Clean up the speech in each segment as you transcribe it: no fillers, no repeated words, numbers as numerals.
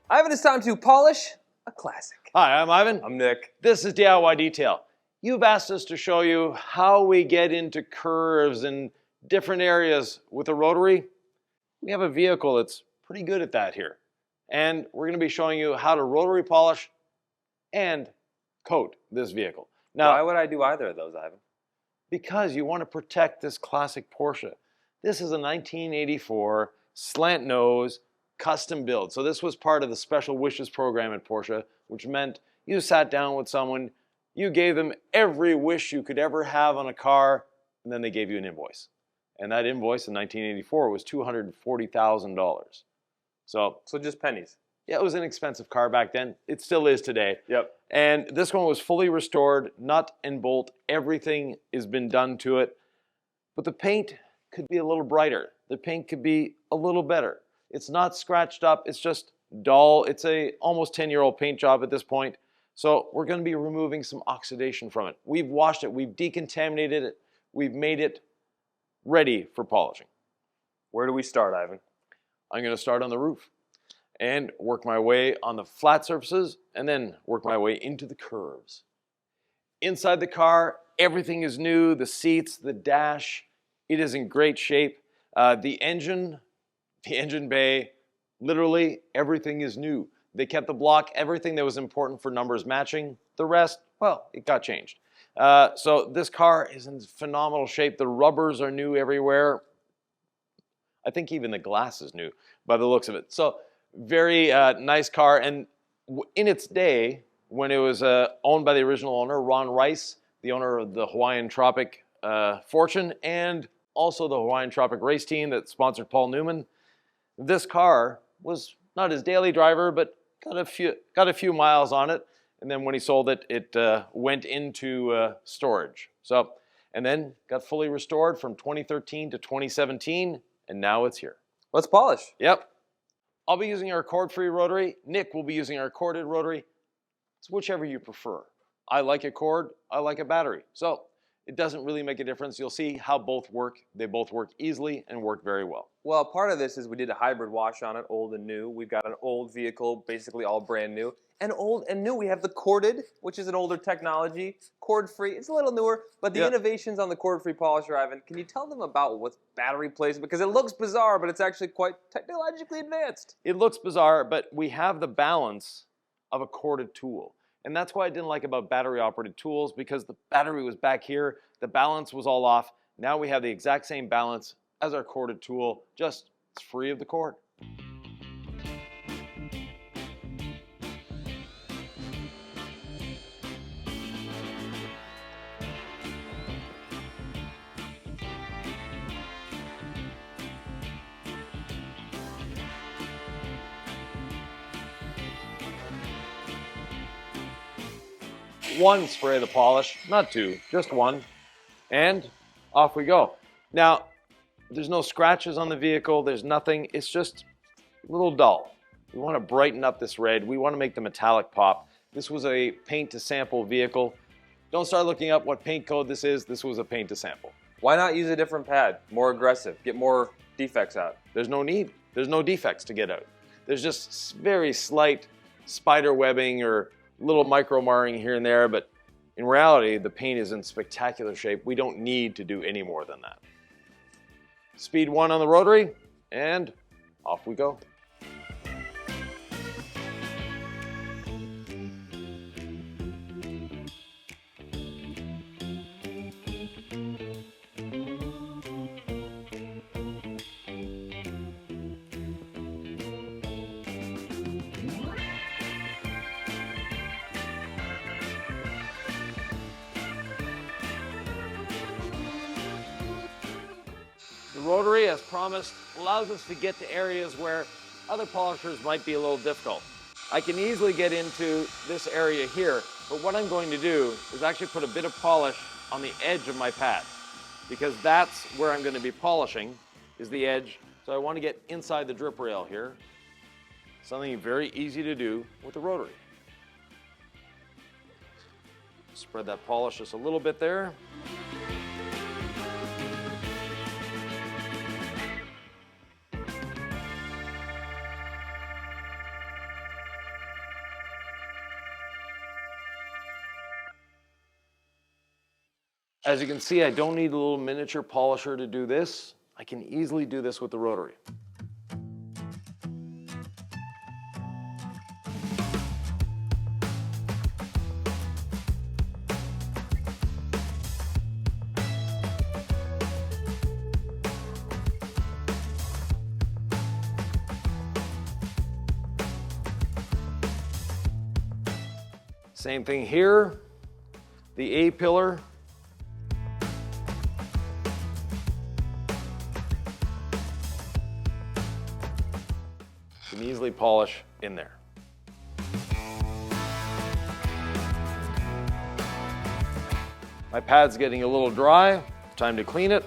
Ivan, it's time to polish a classic. Hi, I'm Ivan. I'm Nick. This is DIY Detail. You've asked us to show you how we get into curves and different areas with a Rotary. We have a vehicle that's pretty good at that here. And we're going to be showing you how to Rotary polish and coat this vehicle. Now, Why would I do either of those, Ivan? because you want to protect this classic Porsche. This is a 1984 Slant Nose custom build. So this was part of the Special Wishes program at Porsche, which meant you sat down with someone, you gave them every wish you could ever have on a car, and then they gave you an invoice. And that invoice in 1984 was $240,000. So just pennies. yeah, it was an expensive car back then. It still is today. Yep. And this one was fully restored, nut and bolt, everything has been done to it. But the paint could be a little brighter. The paint could be a little better. It's not scratched up, it's just dull. It's a almost 10-year-old paint job at this point. So we're going to be removing some oxidation from it. We've washed it, we've decontaminated it, we've made it ready for polishing. Where do we start, Ivan? I'm going to start on the roof and work my way on the flat surfaces and then work my way into the curves. Inside the car, everything is new. The seats, the dash, it is in great shape. The engine bay, literally everything is new. They kept the block, everything that was important for numbers matching. The rest, well, it got changed. So this car is in phenomenal shape. The rubbers are new everywhere. I think even the glass is new by the looks of it. So very nice car. And in its day, when it was owned by the original owner, Ron Rice, the owner of the Hawaiian Tropic Fortune, and also the Hawaiian Tropic race team that sponsored Paul Newman, this car was not his daily driver, but got a few miles on it. And then when he sold it, it went into storage. So, and then got fully restored from 2013 to 2017, and now it's here. Let's polish. Yep. I'll be using our cord-free Rotary. Nick will be using our corded Rotary. It's whichever you prefer. I like a cord, I like a battery. So it doesn't really make a difference. You'll see how both work. They both work easily and work very well. Well, part of this is we did a hybrid wash on it, old and new. We've got an old vehicle, basically all brand new. And old and new, we have the corded, which is an older technology, cord-free. It's a little newer, but the innovations on the cord-free polisher, Ivan, can you tell them about what's battery placement? Because it looks bizarre, but it's actually quite technologically advanced. It looks bizarre, but we have the balance of a corded tool. And that's why I didn't like about battery-operated tools, because the battery was back here, the balance was all off. Now we have the exact same balance as our corded tool, just it's free of the cord. One spray of the polish, not two, just one, and off we go. Now, there's no scratches on the vehicle, there's nothing, it's just a little dull. We want to brighten up this red, we want to make the metallic pop. This was a paint to sample vehicle. Don't start looking up what paint code this was a paint to sample. Why not use a different pad, more aggressive, get more defects out? There's no need, there's no defects to get out. There's just very slight spider webbing or little micro marring here and there, but in reality, the paint is in spectacular shape. We don't need to do any more than that. Speed 1 on the Rotary, and off we go. The Rotary, as promised, allows us to get to areas where other polishers might be a little difficult. I can easily get into this area here, but what I'm going to do is actually put a bit of polish on the edge of my pad, because that's where I'm going to be polishing, is the edge. So I want to get inside the drip rail here. Something very easy to do with the Rotary. Spread that polish just a little bit there. As you can see, I don't need a little miniature polisher to do this. I can easily do this with the Rotary. Same thing here, the A-pillar. Can easily polish in there. My pad's getting a little dry, time to clean it.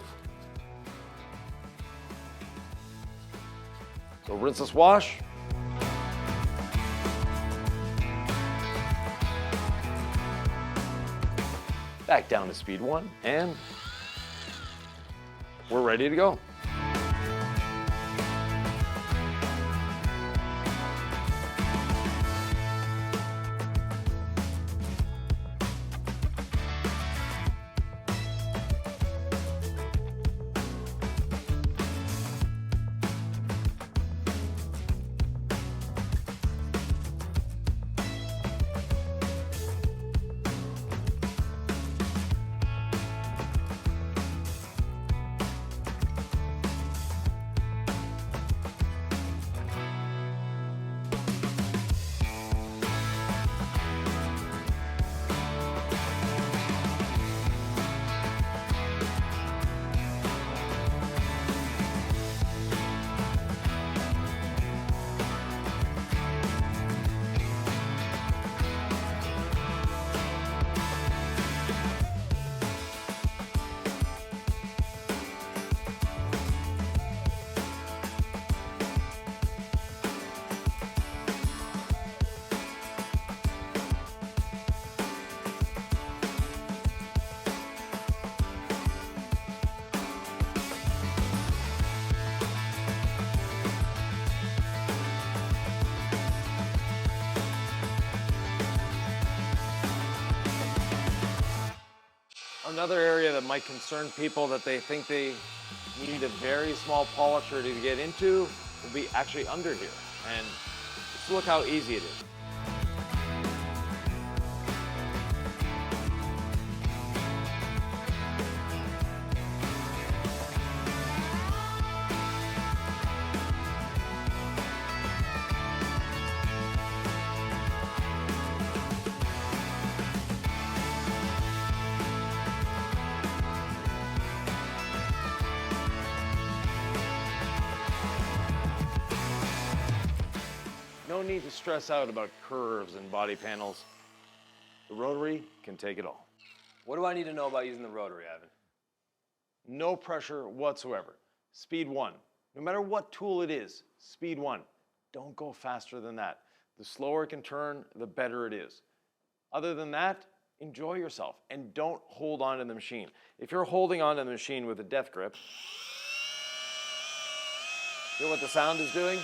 So rinse this wash. Back down to speed 1, and we're ready to go. Another area that might concern people that they think they need a very small polisher to get into will be actually under here. And just look how easy it is. No need to stress out about curves and body panels. The Rotary can take it all. What do I need to know about using the Rotary, Ivan? No pressure whatsoever. Speed 1. No matter what tool it is, speed 1. Don't go faster than that. The slower it can turn, the better it is. Other than that, enjoy yourself and don't hold on to the machine. If you're holding on to the machine with a death grip, feel what the sound is doing?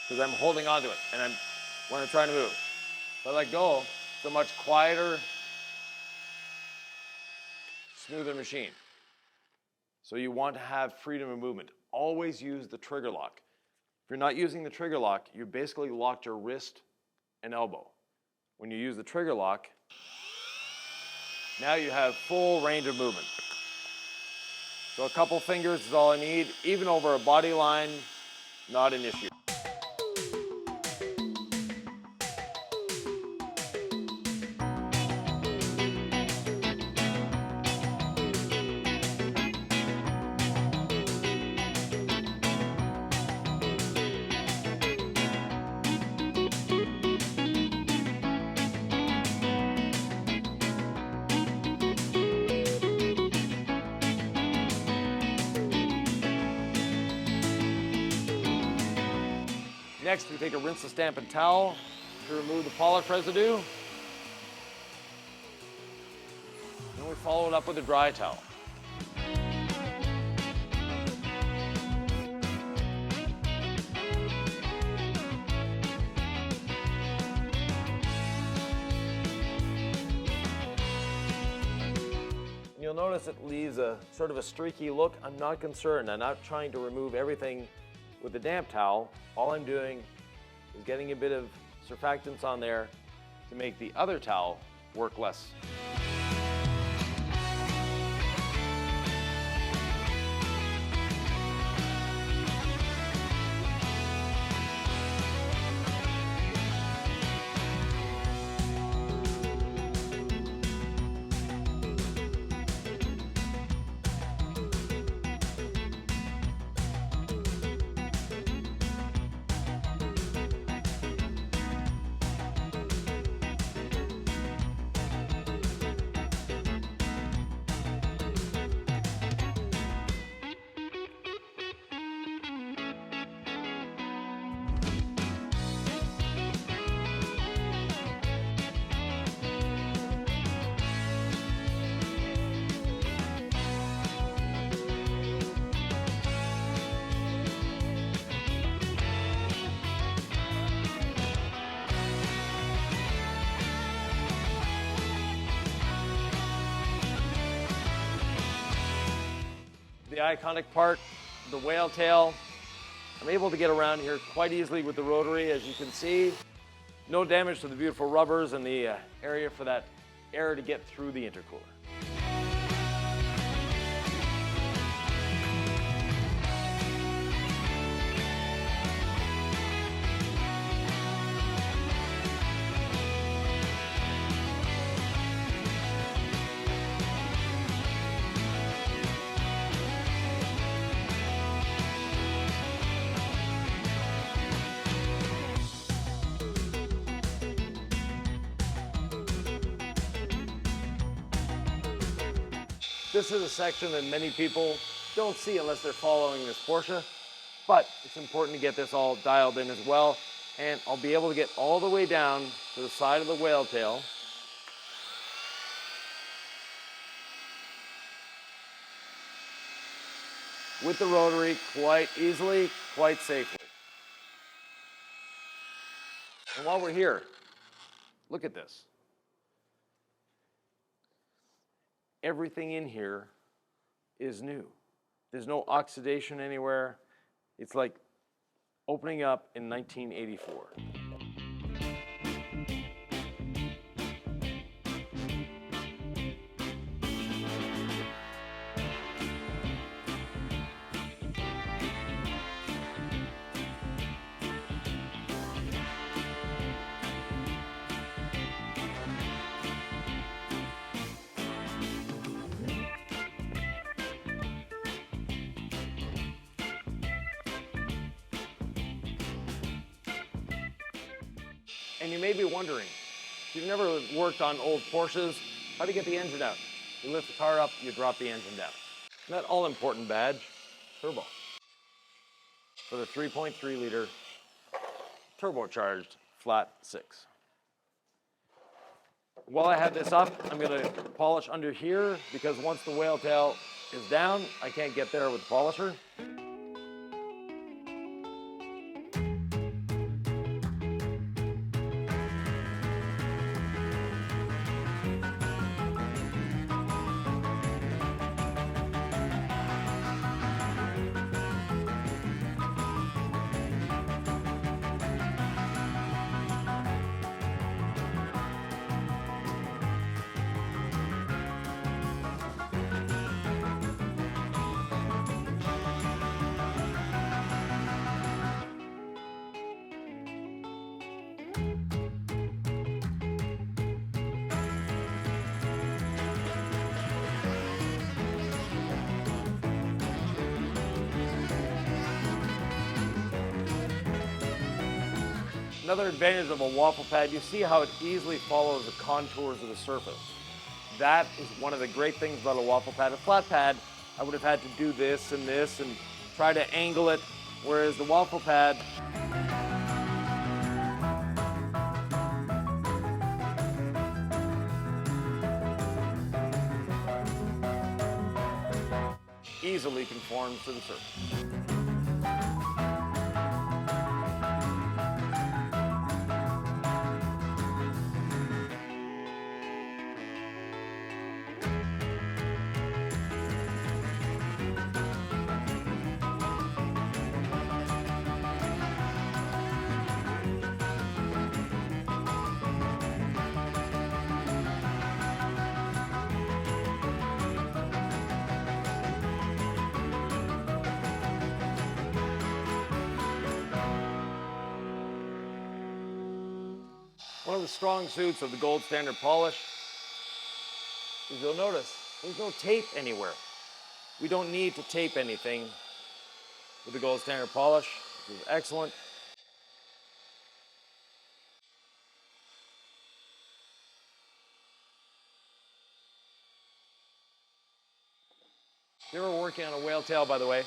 Because I'm holding onto it, and when I'm trying to move. If I let go, it's a much quieter, smoother machine. So you want to have freedom of movement. Always use the trigger lock. If you're not using the trigger lock, you basically locked your wrist and elbow. When you use the trigger lock, now you have full range of movement. So a couple fingers is all I need. Even over a body line, not an issue. Next, we take a rinse the stamp and towel to remove the polish residue. Then we follow it up with a dry towel. You'll notice it leaves a sort of a streaky look. I'm not concerned. I'm not trying to remove everything with the damp towel. All I'm doing is getting a bit of surfactants on there to make the other towel work less. The iconic part, the whale tail. I'm able to get around here quite easily with the Rotary, as you can see. No damage to the beautiful rubbers and the area for that air to get through the intercooler. This is a section that many people don't see unless they're following this Porsche, but it's important to get this all dialed in as well. And I'll be able to get all the way down to the side of the whale tail. With the Rotary quite easily, quite safely. And while we're here, look at this. Everything in here is new. There's no oxidation anywhere. It's like opening up in 1984. And you may be wondering, if you've never worked on old Porsches, how do you get the engine out? You lift the car up, you drop the engine down. And that all-important badge, turbo. For the 3.3 liter turbocharged flat 6. While I have this up, I'm going to polish under here because once the whale tail is down, I can't get there with the polisher. Another advantage of a waffle pad, you see how it easily follows the contours of the surface. That is one of the great things about a waffle pad. A flat pad, I would have had to do this and try to angle it, whereas the waffle pad, easily conforms to the surface. One of the strong suits of the gold standard polish is you'll notice there's no tape anywhere. We don't need to tape anything with the gold standard polish. This is excellent. If you're ever working on a whale tail, by the way,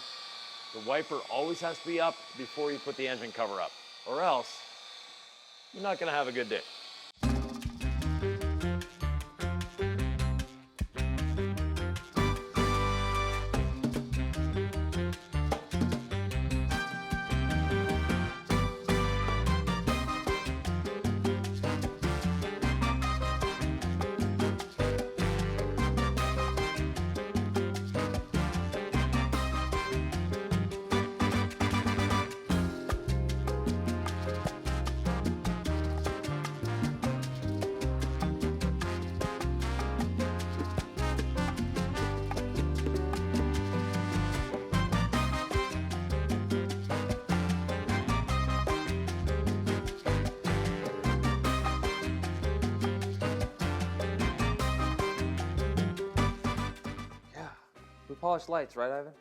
the wiper always has to be up before you put the engine cover up, or else you're not going to have a good day. We polish lights, right, Ivan?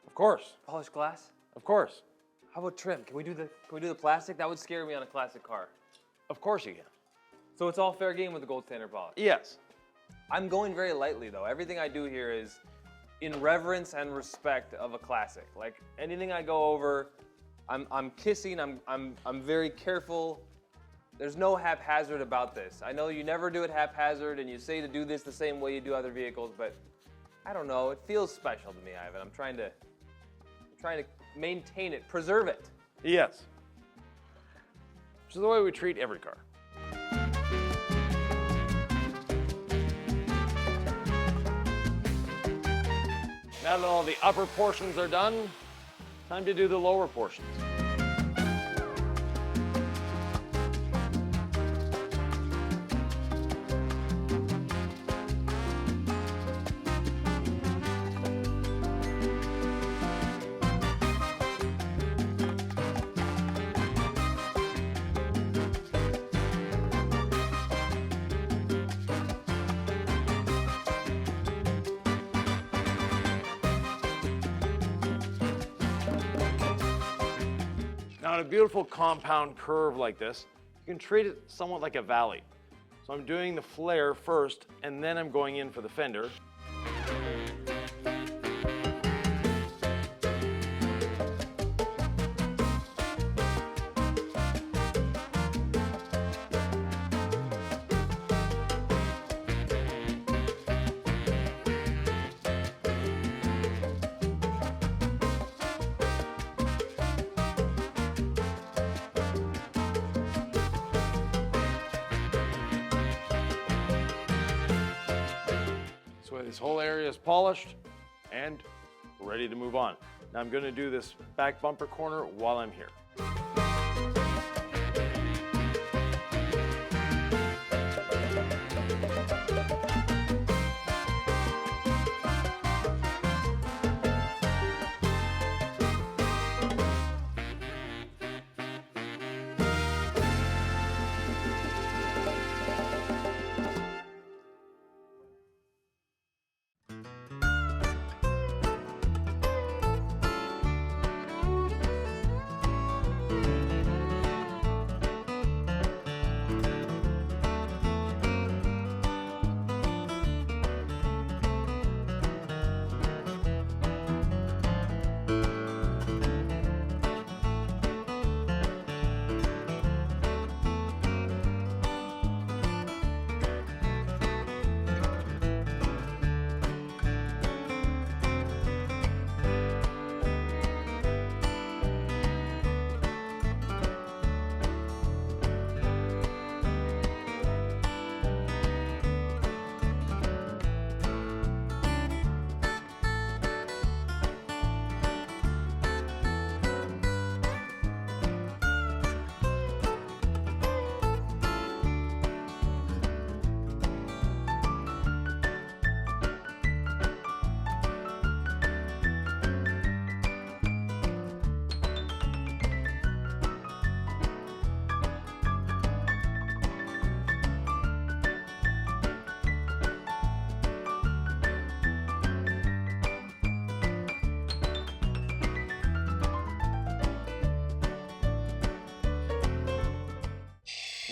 Of course, Polish glass? of course, How about trim? Can we do the plastic? That would scare me on a classic car. of course you can. So it's all fair game with the gold standard polish. Yes. I'm going very lightly though. Everything I do here is in reverence and respect of a classic. Like anything I go over, I'm kissing. I'm very careful. There's no haphazard about this. I know you never do it haphazard, and you say to do this the same way you do other vehicles, but I don't know. It feels special to me, Ivan. I'm trying to maintain it, preserve it. Yes. Which is the way we treat every car. Now that all the upper portions are done, time to do the lower portions. Now, in a beautiful compound curve like this, you can treat it somewhat like a valley. So I'm doing the flare first, and then I'm going in for the fender. This whole area is polished and ready to move on. Now I'm going to do this back bumper corner while I'm here.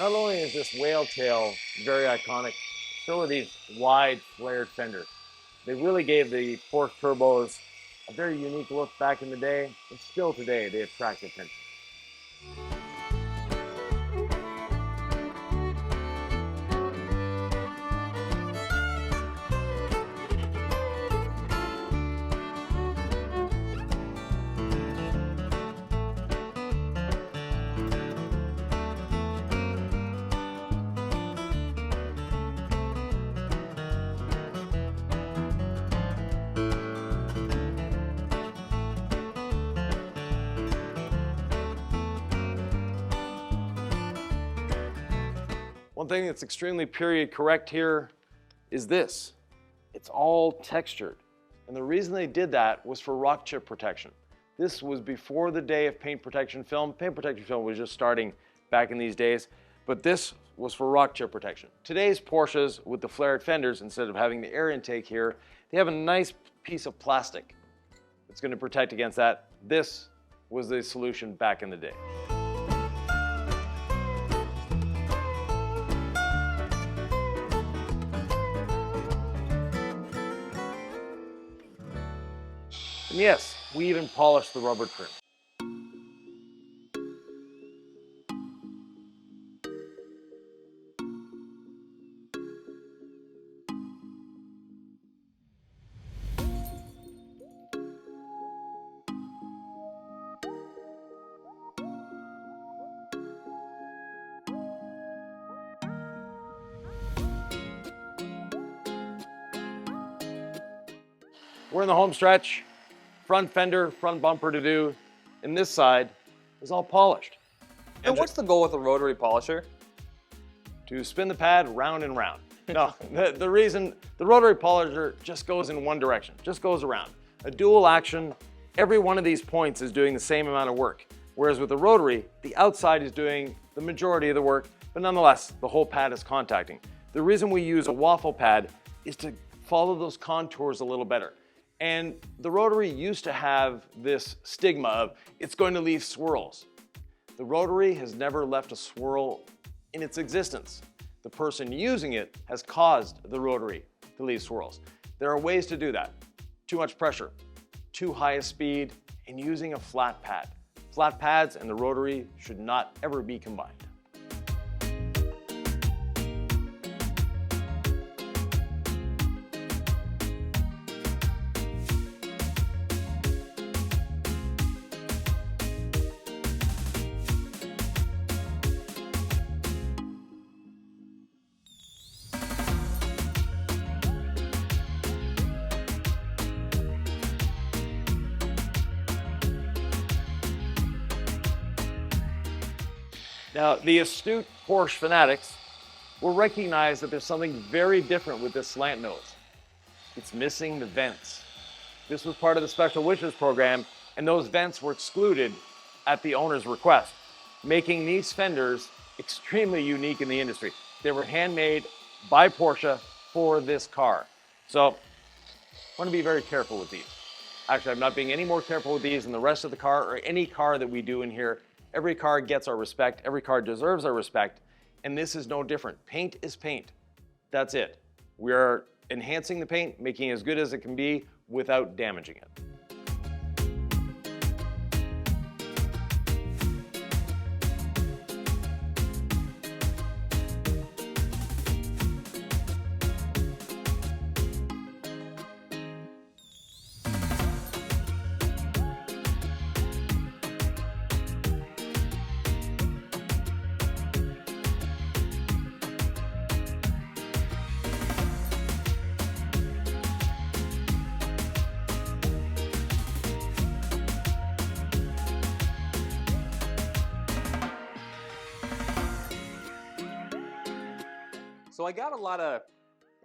Not only is this whale tail very iconic, so are these wide flared fenders. They really gave the Porsche turbos a very unique look back in the day, and still today they attract attention. One thing that's extremely period correct here is this. It's all textured. And the reason they did that was for rock chip protection. This was before the day of paint protection film. Paint protection film was just starting back in these days, but this was for rock chip protection. Today's Porsches with the flared fenders, instead of having the air intake here, they have a nice piece of plastic that's going to protect against that. This was the solution back in the day. And yes, we even polished the rubber trim. We're in the home stretch. Front fender, front bumper to do, and this side is all polished. And what's the goal with a rotary polisher? To spin the pad round and round. No, the reason, the rotary polisher just goes in one direction, just goes around. A dual action, every one of these points is doing the same amount of work. Whereas with the rotary, the outside is doing the majority of the work, but nonetheless, the whole pad is contacting. The reason we use a waffle pad is to follow those contours a little better. And the rotary used to have this stigma of, it's going to leave swirls. The rotary has never left a swirl in its existence. The person using it has caused the rotary to leave swirls. There are ways to do that. Too much pressure, too high a speed, and using a flat pad. Flat pads and the rotary should not ever be combined. Now, the astute Porsche fanatics will recognize that there's something very different with this slant nose. It's missing the vents. This was part of the Special Wishes program, and those vents were excluded at the owner's request, making these fenders extremely unique in the industry. They were handmade by Porsche for this car. So, I want to be very careful with these. Actually, I'm not being any more careful with these than the rest of the car or any car that we do in here. Every car gets our respect, every car deserves our respect, and this is no different. Paint is paint. That's it. We are enhancing the paint, making it as good as it can be without damaging it. So I got a lot of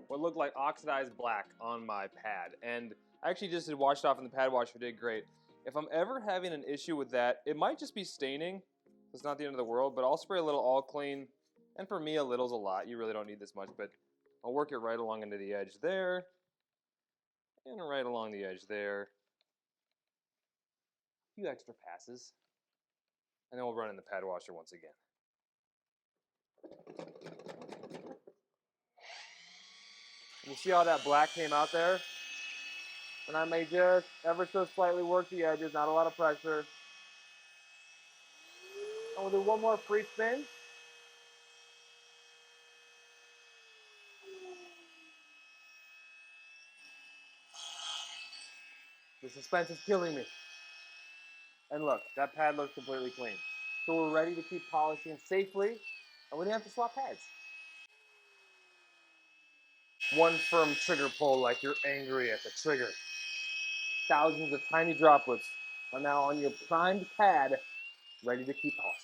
what looked like oxidized black on my pad, and I actually just did washed off and the pad washer did great. If I'm ever having an issue with that, it might just be staining. It's not the end of the world, but I'll spray a little all clean, and for me a little's a lot. You really don't need this much, but I'll work it right along into the edge there, and right along the edge there. A few extra passes, and then we'll run in the pad washer once again. You see how that black came out there? And I may just ever so slightly work the edges, not a lot of pressure. And we'll do one more free spin. The suspense is killing me. And look, that pad looks completely clean. So we're ready to keep polishing safely, and we didn't have to swap pads. One firm trigger pull like you're angry at the trigger. Thousands of tiny droplets are now on your primed pad, ready to keep polishing.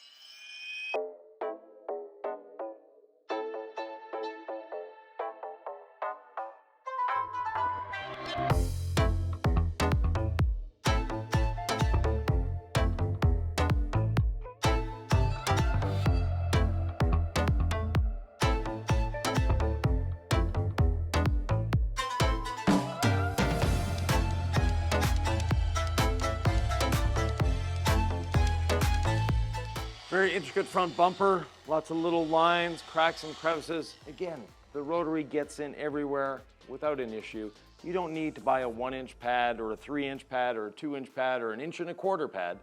Very intricate front bumper, lots of little lines, cracks and crevices. Again, the Rotary gets in everywhere without an issue. You don't need to buy a 1-inch pad or a 3-inch pad or a 2-inch pad or an 1.25-inch pad.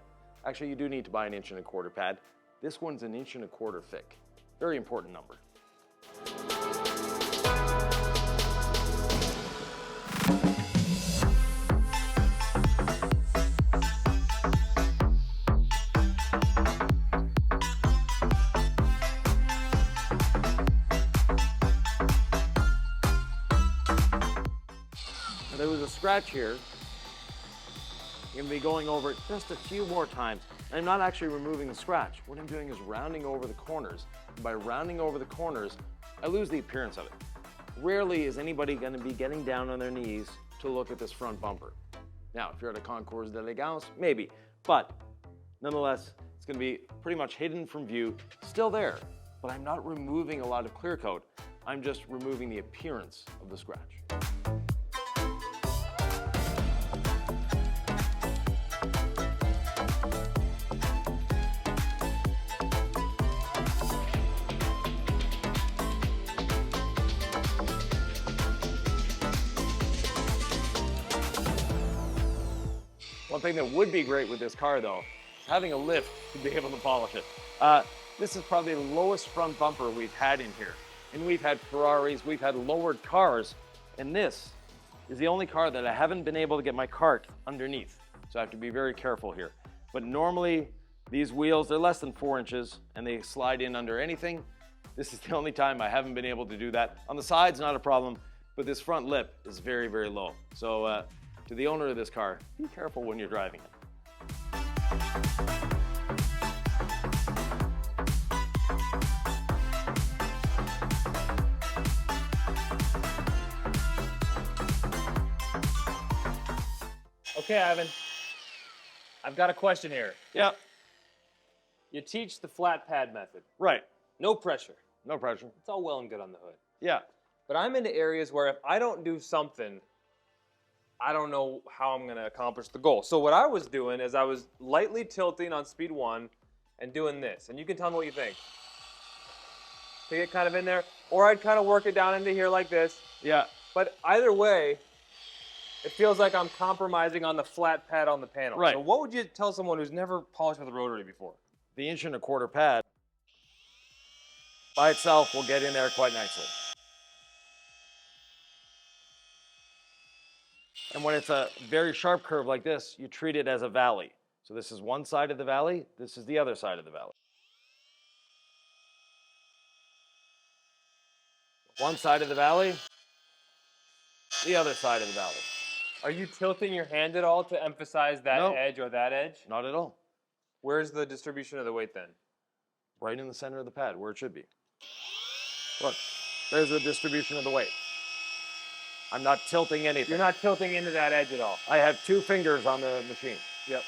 Actually, you do need to buy an 1.25-inch pad. This one's an 1.25-inch thick. Very important number. There was a scratch here. I'm going to be going over it just a few more times. I'm not actually removing the scratch. What I'm doing is rounding over the corners. And by rounding over the corners, I lose the appearance of it. Rarely is anybody going to be getting down on their knees to look at this front bumper. Now, if you're at a concours d'elegance, maybe. But nonetheless, it's going to be pretty much hidden from view, still there. But I'm not removing a lot of clear coat. I'm just removing the appearance of the scratch. One thing that would be great with this car, though, is having a lift to be able to polish it. This is probably the lowest front bumper we've had in here. And we've had Ferraris, we've had lowered cars, and this is the only car that I haven't been able to get my cart underneath. So I have to be very careful here. But normally, these wheels, they're less than 4 inches, and they slide in under anything. This is the only time I haven't been able to do that. On the sides, not a problem, but this front lip is very, very low. So, to the owner of this car, be careful when you're driving it. Okay, Ivan, I've got a question here. Yeah, You teach the flat pad method. right. No pressure. No pressure. It's all well and good on the hood. Yeah. But I'm into areas where if I don't do something, I don't know how I'm going to accomplish the goal. So what I was doing is I was lightly tilting on speed 1 and doing this. And you can tell me what you think. Take it kind of in there. Or I'd kind of work it down into here like this. Yeah. But either way, it feels like I'm compromising on the flat pad on the panel. Right. So what would you tell someone who's never polished with a Rotary before? The 1.25-inch pad by itself will get in there quite nicely. And when it's a very sharp curve like this, you treat it as a valley. So this is one side of the valley, this is the other side of the valley. One side of the valley, the other side of the valley. Are you tilting your hand at all to emphasize that No. edge or that edge? Not at all. Where's the distribution of the weight then? Right in the center of the pad, where it should be. Look, there's the distribution of the weight. I'm not tilting anything. You're not tilting into that edge at all. I have 2 fingers on the machine. Yep.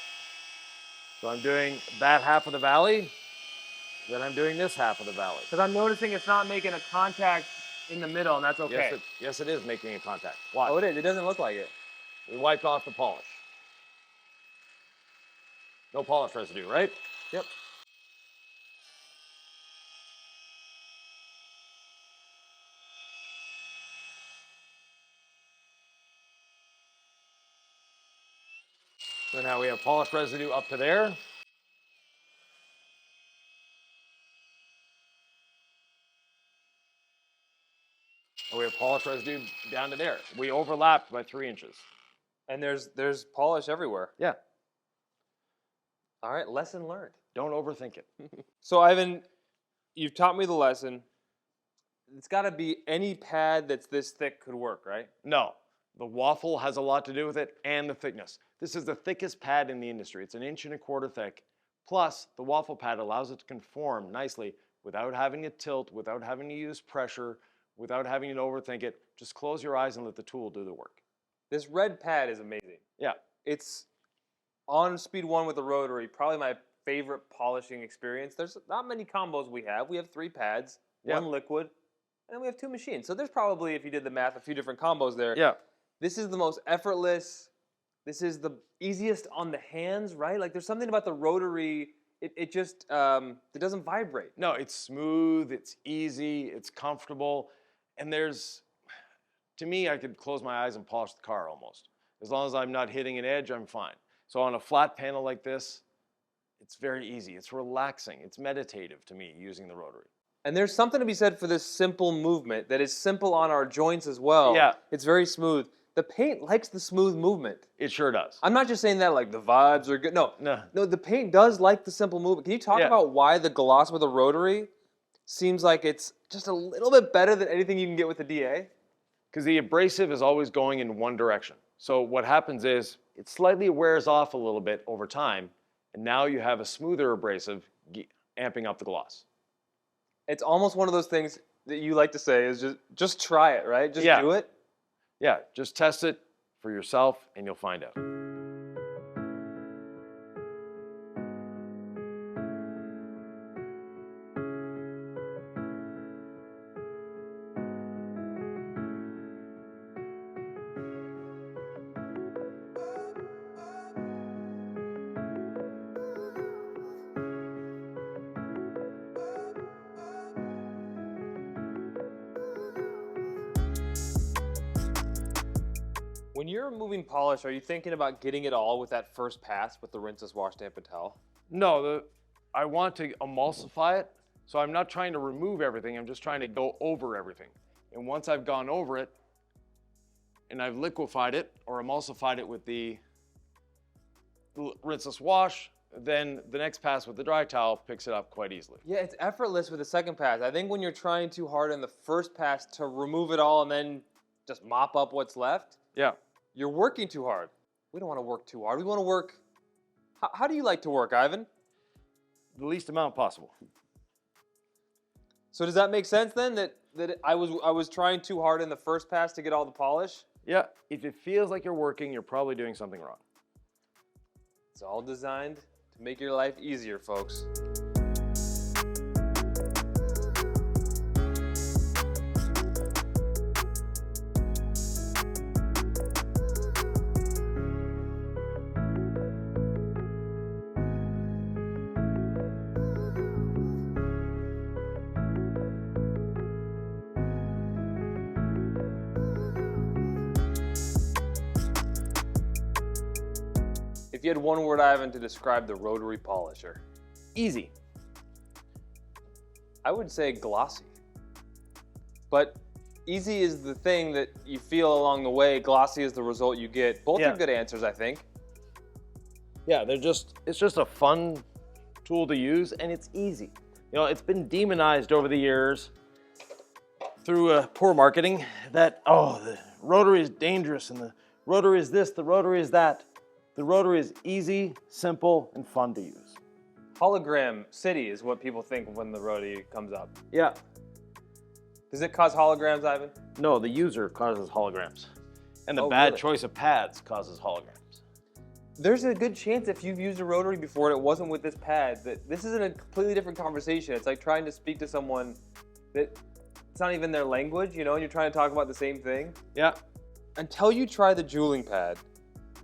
So I'm doing that half of the valley, then I'm doing this half of the valley. Because I'm noticing it's not making a contact in the middle, and that's okay. Yes, it is making a contact. Watch. Oh, it is. It doesn't look like it. We wiped off the polish. No polish residue, right? Yep. So now we have polish residue up to there. And we have polish residue down to there. We overlapped by 3 inches. And there's polish everywhere. Yeah. All right, lesson learned. Don't overthink it. So Ivan, you've taught me the lesson. It's got to be any pad that's this thick could work, right? No, the waffle has a lot to do with it and the thickness. This is the thickest pad in the industry. It's 1.25 inches thick. Plus, the waffle pad allows it to conform nicely without having to tilt, without having to use pressure, without having to overthink it. Just close your eyes and let the tool do the work. This red pad is amazing. Yeah. It's on speed 1 with the Rotary, probably my favorite polishing experience. There's not many combos we have. We have 3 pads, Yeah. 1 liquid, and then we have 2 machines. So there's probably, if you did the math, a few different combos there. Yeah. This is the most effortless. This is the easiest on the hands, right? Like there's something about the Rotary, it just, it doesn't vibrate. No, it's smooth, it's easy, it's comfortable, and to me, I could close my eyes and polish the car almost. As long as I'm not hitting an edge, I'm fine. So on a flat panel like this, it's very easy. It's relaxing. It's meditative to me using the Rotary. And there's something to be said for this simple movement that is simple on our joints as well. Yeah. It's very smooth. The paint likes the smooth movement. It sure does. I'm not just saying that like the vibes are good. No, the paint does like the simple movement. Can you talk about why the gloss with a Rotary seems like it's just a little bit better than anything you can get with the DA? Because the abrasive is always going in one direction. So what happens is it slightly wears off a little bit over time, and now you have a smoother abrasive amping up the gloss. It's almost one of those things that you like to say is just try it, right? Just do it. Yeah, just test it for yourself and you'll find out. When you're removing polish, are you thinking about getting it all with that first pass with the rinseless wash, damp, and towel? No, I want to emulsify it, so I'm not trying to remove everything, I'm just trying to go over everything. And once I've gone over it, and I've liquefied it or emulsified it with the rinseless wash, then the next pass with the dry towel picks it up quite easily. Yeah, it's effortless with the second pass. I think when you're trying too hard in the first pass to remove it all and then just mop up what's left, you're working too hard. We don't want to work too hard. We want to work. How do you like to work, Ivan? The least amount possible. So does that make sense then that I was trying too hard in the first pass to get all the polish? Yeah, if it feels like you're working, you're probably doing something wrong. It's all designed to make your life easier, folks. If you had one word, Ivan, to describe the Rotary polisher. Easy. I would say glossy. But easy is the thing that you feel along the way. Glossy is the result you get. Both are good answers, I think. Yeah, it's just a fun tool to use, and it's easy. You know, it's been demonized over the years through poor marketing that, the Rotary is dangerous, and the Rotary is this, the Rotary is that. The Rotary is easy, simple, and fun to use. Hologram city is what people think when the Rotary comes up. Yeah. Does it cause holograms, Ivan? No, the user causes holograms. And the bad choice of pads causes holograms. There's a good chance if you've used a Rotary before and it wasn't with this pad, that this is in a completely different conversation. It's like trying to speak to someone that it's not even their language, you know, and you're trying to talk about the same thing. Yeah. Until you try the jeweling pad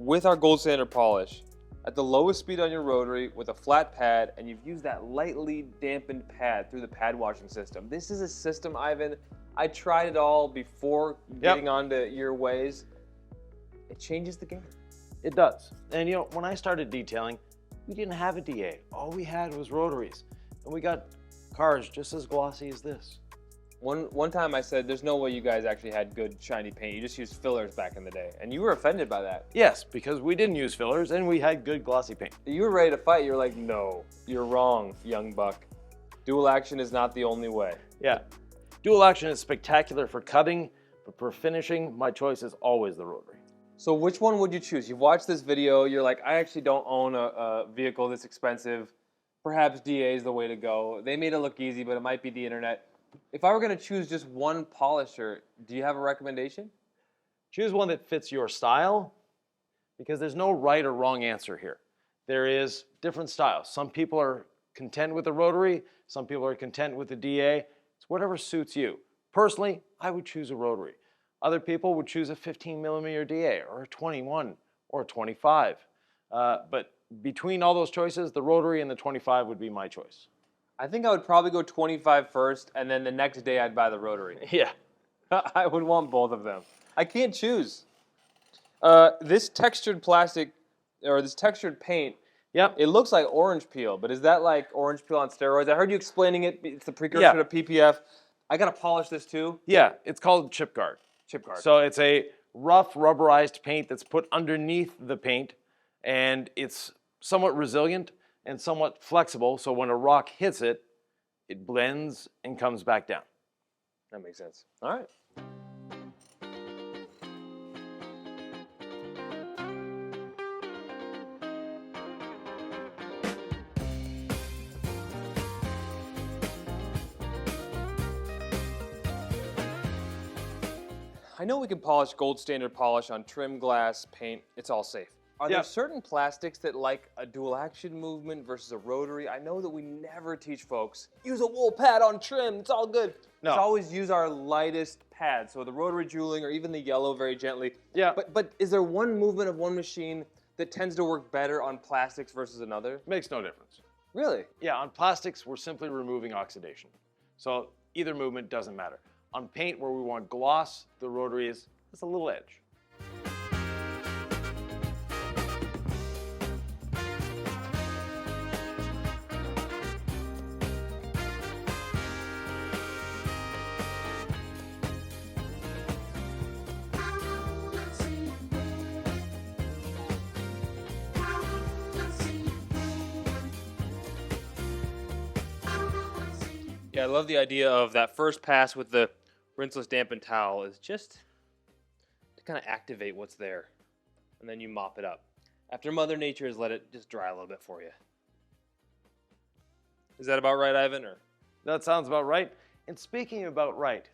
with our gold standard polish at the lowest speed on your Rotary with a flat pad, and you've used that lightly dampened pad through the pad washing system. This is a system, Ivan, I tried it all before getting onto your ways. It changes the game. It does. And you know, when I started detailing, we didn't have a DA. All we had was rotaries. And we got cars just as glossy as this. One time I said, there's no way you guys actually had good shiny paint. You just used fillers back in the day. And you were offended by that. Yes, because we didn't use fillers and we had good glossy paint. You were ready to fight. You were like, no, you're wrong, young buck. Dual action is not the only way. Yeah. Dual action is spectacular for cutting, but for finishing, my choice is always the rotary. So which one would you choose? You've watched this video. You're like, I actually don't own a vehicle this expensive. Perhaps DA is the way to go. They made it look easy, but it might be the internet. If I were going to choose just one polisher, do you have a recommendation? Choose one that fits your style, because there's no right or wrong answer here. There is different styles. Some people are content with the rotary. Some people are content with the DA. It's whatever suits you. Personally, I would choose a rotary. Other people would choose a 15mm DA or a 21 or a 25. But between all those choices, the rotary and the 25 would be my choice. I think I would probably go 25 first, and then the next day I'd buy the rotary. Yeah. I would want both of them. I can't choose. This textured plastic, or this textured paint, Yep. it looks like orange peel, but is that like orange peel on steroids? I heard you explaining it. It's the precursor to PPF. I got to polish this too? Yeah, it's called chip guard. Chip guard. So it's a rough rubberized paint that's put underneath the paint, and it's somewhat resilient and somewhat flexible, so when a rock hits it, it blends and comes back down. That makes sense. All right. I know we can polish gold standard polish on trim, glass, paint. It's all safe. Are there certain plastics that like a dual action movement versus a rotary? I know that we never teach folks, use a wool pad on trim, it's all good. No. Let's always use our lightest pad. So the rotary jeweling or even the yellow very gently. Yeah. But is there one movement of one machine that tends to work better on plastics versus another? Makes no difference. Really? Yeah, on plastics, we're simply removing oxidation. So either movement doesn't matter. On paint, where we want gloss, the rotary is a little edge. Yeah, I love the idea of that first pass with the rinseless dampened towel is just to kind of activate what's there. And then you mop it up. After Mother Nature has let it just dry a little bit for you. Is that about right, Ivan? Or? That sounds about right. And speaking about right,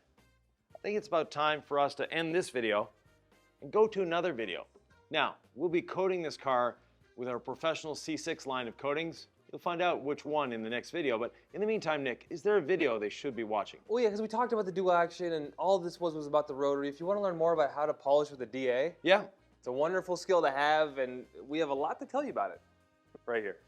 I think it's about time for us to end this video and go to another video. Now, we'll be coating this car with our professional C6 line of coatings. You'll find out which one in the next video, but in the meantime, Nick, is there a video they should be watching? Well, yeah, because we talked about the dual action, and all this was about the rotary. If you want to learn more about how to polish with a DA, Yeah. it's a wonderful skill to have, and we have a lot to tell you about it right here.